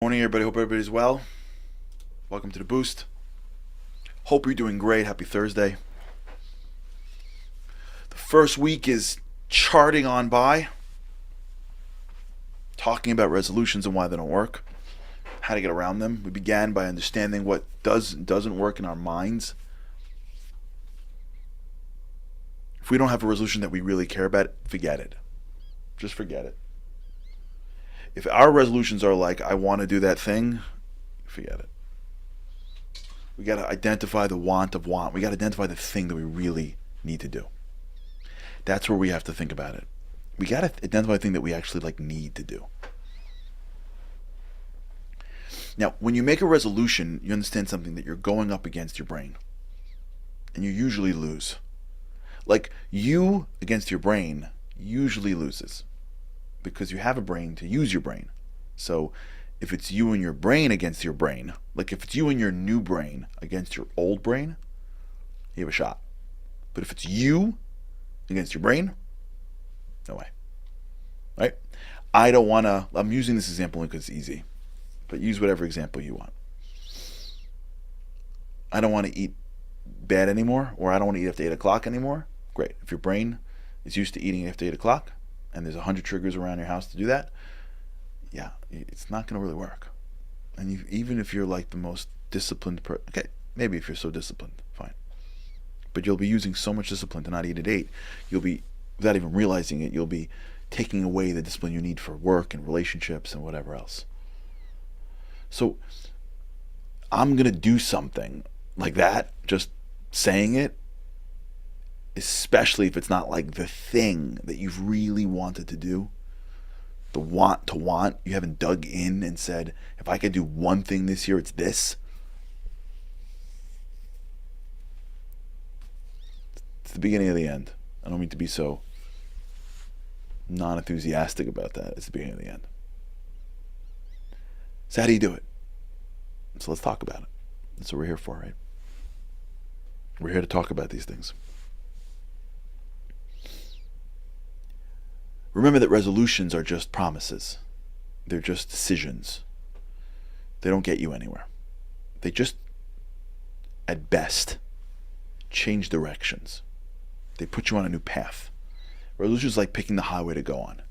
Morning, everybody. Hope everybody's well. Welcome to the Boost. Hope you're doing great. Happy Thursday. The first week is charting on by, talking about resolutions and why they don't work, how to get around them. We began by understanding what does and doesn't work in our minds. If we don't have a resolution that we really care about, forget it. Just forget it. If our resolutions are like, I want to do that thing, forget it. We got to identify the want of want. We got to identify the thing that we really need to do. That's where we have to think about it. We got to identify the thing that we actually need to do. Now, when you make a resolution, you understand something, that you're going up against your brain. And you usually lose. Like, you against your brain usually loses. Because you have a brain to use your brain. So if it's you and your brain against your brain, like if it's you and your new brain against your old brain, you have a shot. But if it's you against your brain, no way. Right? I'm using this example because it's easy, but use whatever example you want. I don't want to eat bad anymore, or I don't want to eat after 8 o'clock anymore. Great. If your brain is used to eating after 8 o'clock, and there's 100 triggers around your house to do that, yeah, it's not going to really work. And even if you're like the most disciplined person, okay, maybe if you're so disciplined, fine. But you'll be using so much discipline to not eat at 8, you'll be, without even realizing it, you'll be taking away the discipline you need for work and relationships and whatever else. So I'm going to do something like that, just saying it, especially if it's not like the thing that you've really wanted to do, the want to want. You haven't dug in and said, if I could do one thing this year, it's this. It's the beginning of the end. I don't mean to be so non-enthusiastic about that. It's the beginning of the end. So how do you do it? So let's talk about it. That's what we're here for, right? We're here to talk about these things. Remember that resolutions are just promises. They're just decisions. They don't get you anywhere. They just, at best, change directions. They put you on a new path. Resolutions is like picking the highway to go on.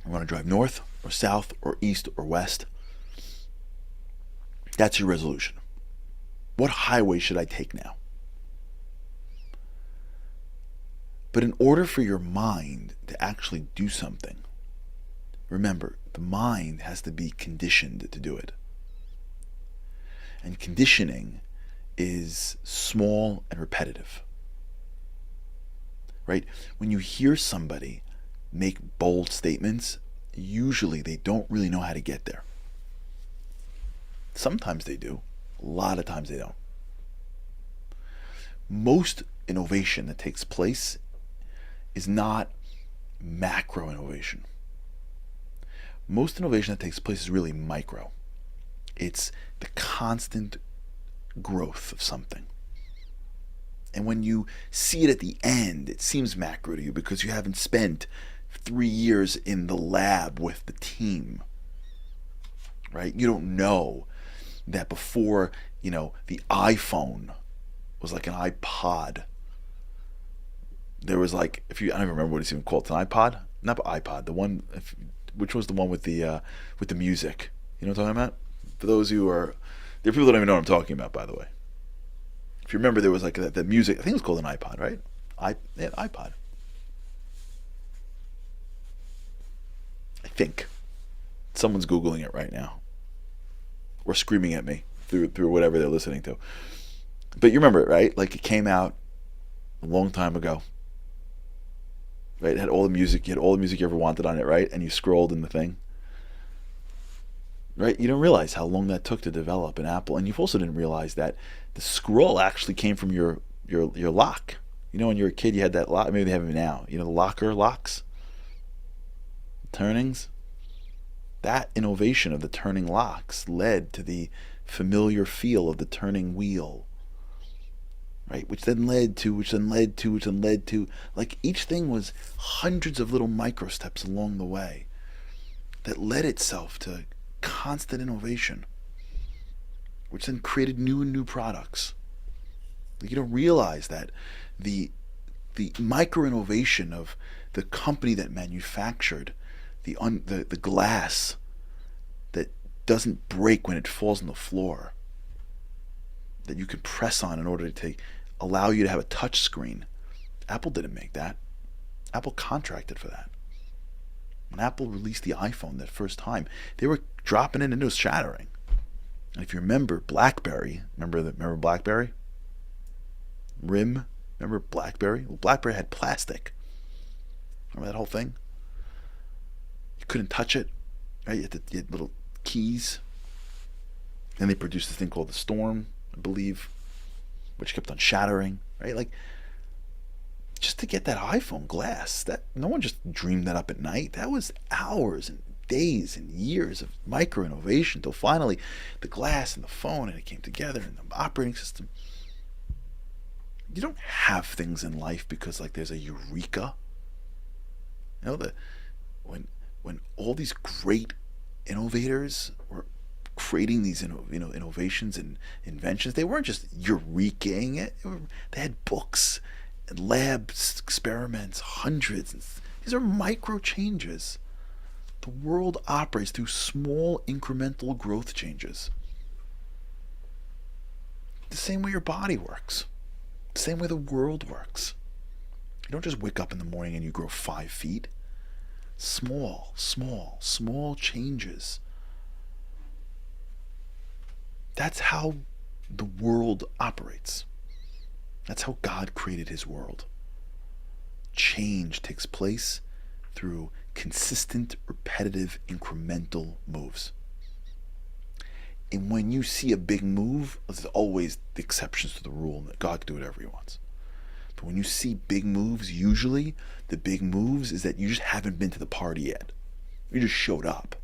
You want to drive north or south or east or west. That's your resolution. What highway should I take now? But in order for your mind to actually do something, remember, the mind has to be conditioned to do it. And conditioning is small and repetitive. Right? When you hear somebody make bold statements, usually they don't really know how to get there. Sometimes they do. A lot of times they don't. Most innovation that takes place is not macro innovation. Most innovation that takes place is really micro. It's the constant growth of something. And when you see it at the end, it seems macro to you because you haven't spent 3 years in the lab with the team. Right? You don't know that before, the iPhone was like an iPod. There was I don't even remember what it's even called. It's an iPod? Not iPod. The one, which was the one with the music? You know what I'm talking about? For those who are, there are people that don't even know what I'm talking about, by the way. If you remember, there was that music. I think it was called an iPod, right? iPod. I think. Someone's Googling it right now. Or screaming at me through whatever they're listening to. But you remember it, right? It came out a long time ago. Right? It had all the music. You had all the music you ever wanted on it, right? And you scrolled in the thing. Right? You didn't realize how long that took to develop an Apple. And you also didn't realize that the scroll actually came from your lock. When you were a kid, you had that lock. Maybe they have it now. The locker locks? Turnings? That innovation of the turning locks led to the familiar feel of the turning wheel. Right? Which then led to. Each thing was hundreds of little micro steps along the way. that led itself to constant innovation, which then created new and new products. You don't realize that the micro innovation of the company that manufactured the glass that doesn't break when it falls on the floor, that you can press on in order to allow you to have a touch screen. Apple didn't make that. Apple contracted for that. When Apple released the iPhone that first time, they were dropping it and it was shattering. And if you remember BlackBerry, remember BlackBerry? RIM, remember BlackBerry? Well, BlackBerry had plastic. Remember that whole thing? You couldn't touch it, right? You had little keys. Then they produced this thing called the Storm, I believe, which kept on shattering, right? Like, just to get that iPhone glass, that no one just dreamed that up at night. That was hours and days and years of micro innovation until finally the glass and the phone and it came together and the operating system. You don't have things in life because like there's a eureka. You know, when all these great innovators were creating these innovations and inventions, they weren't just eurekaing it. They had books and lab experiments, hundreds. These are micro changes. The world operates through small incremental growth changes. The same way your body works. The same way the world works. You don't just wake up in the morning and you grow 5 feet. Small changes. That's how the world operates. That's how God created his world. Change takes place through consistent, repetitive, incremental moves. And when you see a big move, there's always the exceptions to the rule that God can do whatever he wants. But when you see big moves, usually the big moves is that you just haven't been to the party yet. You just showed up.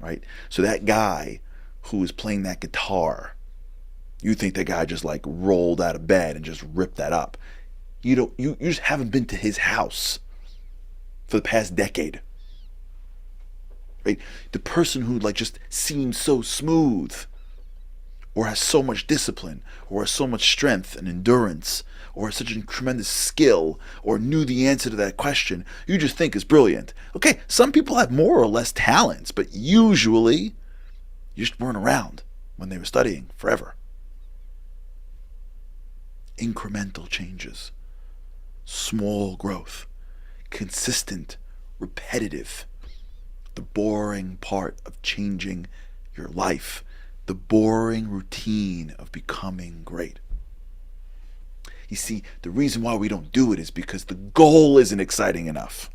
Right? So that guy who is playing that guitar, you think that guy just like rolled out of bed and just ripped that up. You just haven't been to his house for the past decade. Right? The person who like just seems so smooth or has so much discipline or has so much strength and endurance or has such a tremendous skill or knew the answer to that question, you just think is brilliant. Okay, some people have more or less talents, but usually you just weren't around when they were studying forever. Incremental changes, small growth, consistent, repetitive. The boring part of changing your life, the boring routine of becoming great. You see, the reason why we don't do it is because the goal isn't exciting enough.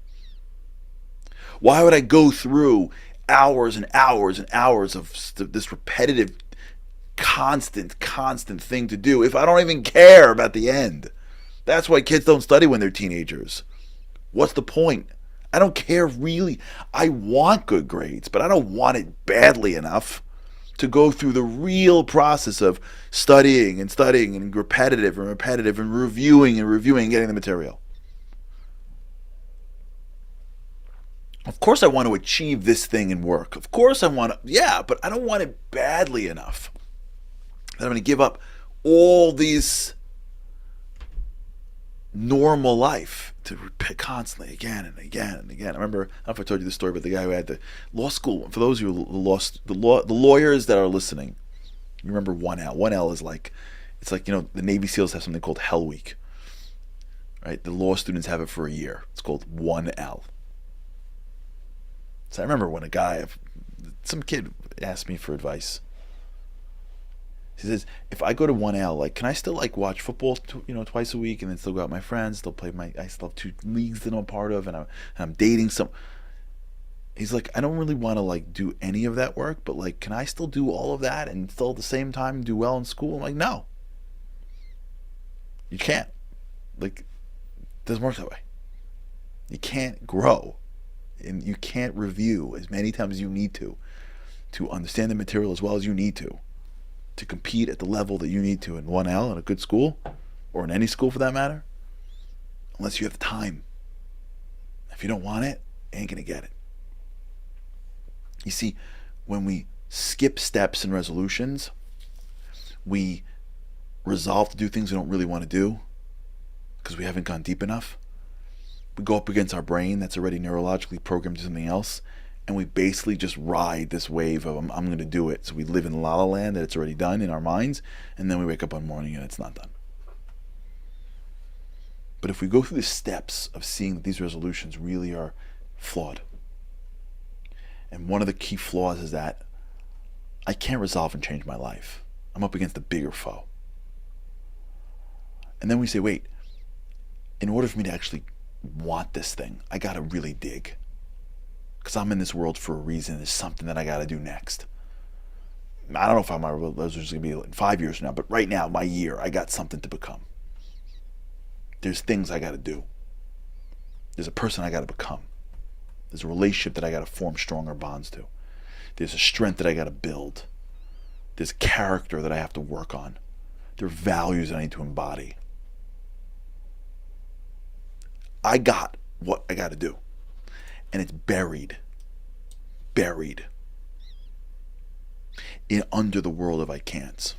Why would I go through hours and hours and hours of this repetitive, constant thing to do if I don't even care about the end? That's why kids don't study when they're teenagers. What's the point? I don't care really. I want good grades, but I don't want it badly enough to go through the real process of studying and repetitive and reviewing and getting the material. Of course I want to achieve this thing in work. Of course I want to, but I don't want it badly enough that I'm going to give up all these normal life to repeat constantly again and again and again. I remember, I don't know if I told you the story about the guy who had the law school. For those of you who the lawyers that are listening, you remember 1L. 1L is like, it's like, you know, the Navy SEALs have something called Hell Week, right? The law students have it for a year. It's called 1L. So I remember when some kid asked me for advice. He says, if I go to 1L, like, can I still like watch football, twice a week, and then still go out with my friends, still play I still have 2 leagues that I'm part of, and I'm dating some. He's like, I don't really want to like do any of that work, but like, can I still do all of that and still at the same time do well in school? I'm like, no, you can't. Like, it doesn't work that way. You can't grow, and you can't review as many times as you need to understand the material as well as you need to compete at the level that you need to in 1L in a good school, or in any school for that matter, unless you have the time. If you don't want it, you ain't gonna get it. You see, when we skip steps and resolutions, we resolve to do things we don't really want to do because we haven't gone deep enough. We go up against our brain that's already neurologically programmed to something else, and we basically just ride this wave of I'm going to do it. So we live in la la land that it's already done in our minds, and then we wake up one morning and it's not done. But if we go through the steps of seeing that these resolutions really are flawed, and one of the key flaws is that I can't resolve and change my life. I'm up against a bigger foe. And then we say, wait, in order for me to actually want this thing, I gotta really dig. Because I'm in this world for a reason. There's something that I gotta do next. I don't know if my resolution is gonna be in 5 years from now, but right now, my year, I got something to become. There's things I gotta do. There's a person I gotta become. There's a relationship that I gotta form stronger bonds to. There's a strength that I gotta build. There's character that I have to work on. There are values that I need to embody. I got what I gotta do. And it's buried in under the world of I can'ts.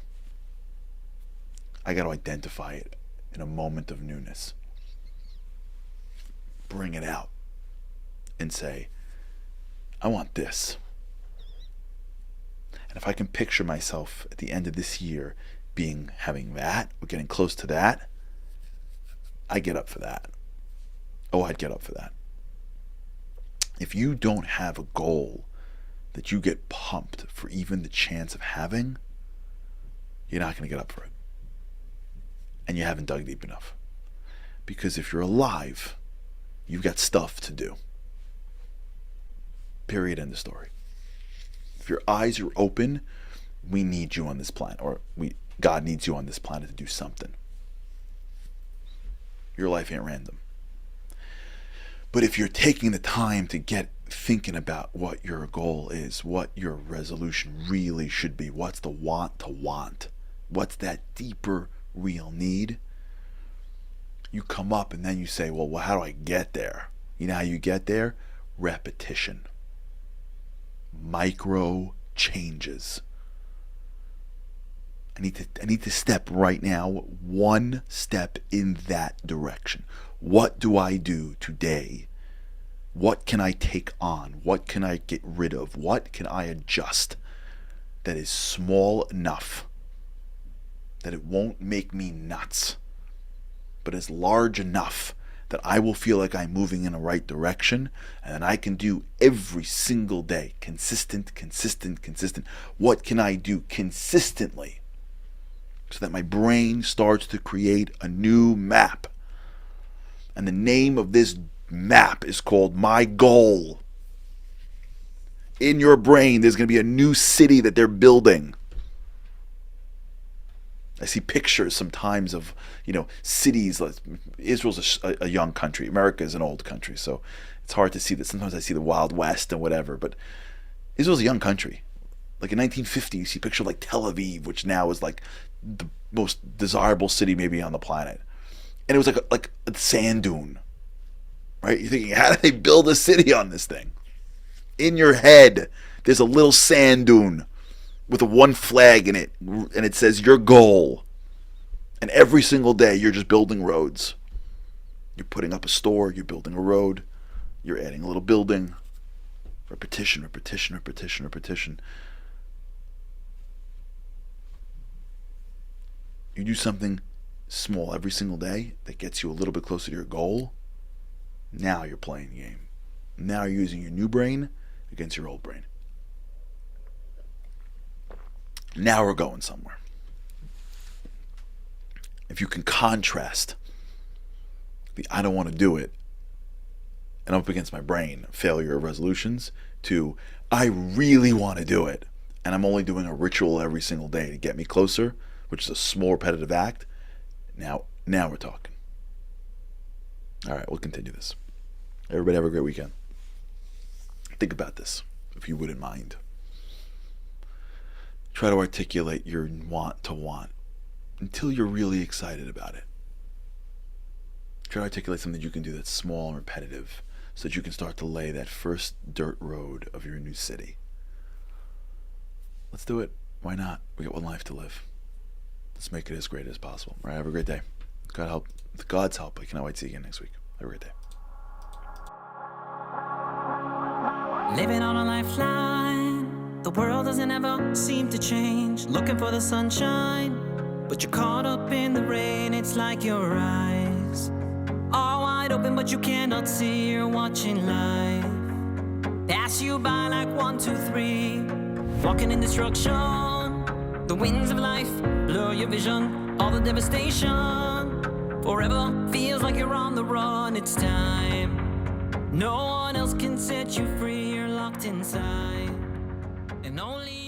I got to identify it in a moment of newness. Bring it out and say, I want this. And if I can picture myself at the end of this year having that, or getting close to that, I get up for that. Oh, I'd get up for that. If you don't have a goal that you get pumped for even the chance of having, you're not going to get up for it. And you haven't dug deep enough. Because if you're alive, you've got stuff to do. Period. End of story. If your eyes are open, we need you on this planet, or God needs you on this planet to do something. Your life ain't random. But if you're taking the time to get thinking about what your goal is, what your resolution really should be, what's the want to want, what's that deeper real need, you come up and then you say, well, how do I get there? You know how you get there? Repetition. Micro changes. I need to step right now, one step in that direction. What do I do today? What can I take on? What can I get rid of? What can I adjust that is small enough that it won't make me nuts, but is large enough that I will feel like I'm moving in the right direction, and that I can do every single day. Consistent. What can I do consistently so that my brain starts to create a new map? And the name of this map is called my goal. In your brain, there's going to be a new city that they're building. I see pictures sometimes of, cities. Israel's a young country. America is an old country, so it's hard to see that. Sometimes I see the Wild West and whatever, but Israel's a young country. Like in 1950, you see a picture like Tel Aviv, which now is like the most desirable city maybe on the planet. And it was like a sand dune, right? You're thinking, how did they build a city on this thing? In your head, there's a little sand dune with a one flag in it, and it says your goal. And every single day, you're just building roads. You're putting up a store, you're building a road, you're adding a little building. Repetition. You do something small every single day that gets you a little bit closer to your goal. Now you're playing the game. Now you're using your new brain against your old brain. Now we're going somewhere. If you can contrast the I don't want to do it and up against my brain failure of resolutions to I really want to do it and I'm only doing a ritual every single day to get me closer, which is a small repetitive act. Now we're talking. All right, we'll continue this. Everybody have a great weekend. Think about this, if you wouldn't mind. Try to articulate your want to want until you're really excited about it. Try to articulate something you can do that's small and repetitive so that you can start to lay that first dirt road of your new city. Let's do it. Why not? We got one life to live. Let's make it as great as possible. All right, have a great day. God help. With God's help, I cannot wait to see you again next week. Have a great day. Living on a lifeline, the world doesn't ever seem to change. Looking for the sunshine, but you're caught up in the rain. It's like your eyes are wide open, but you cannot see. You're watching life pass you by like 1, 2, 3. Walking in destruction, the winds of life blur your vision. All the devastation forever feels like you're on the run. It's time. No one else can set you free. You're locked inside, and only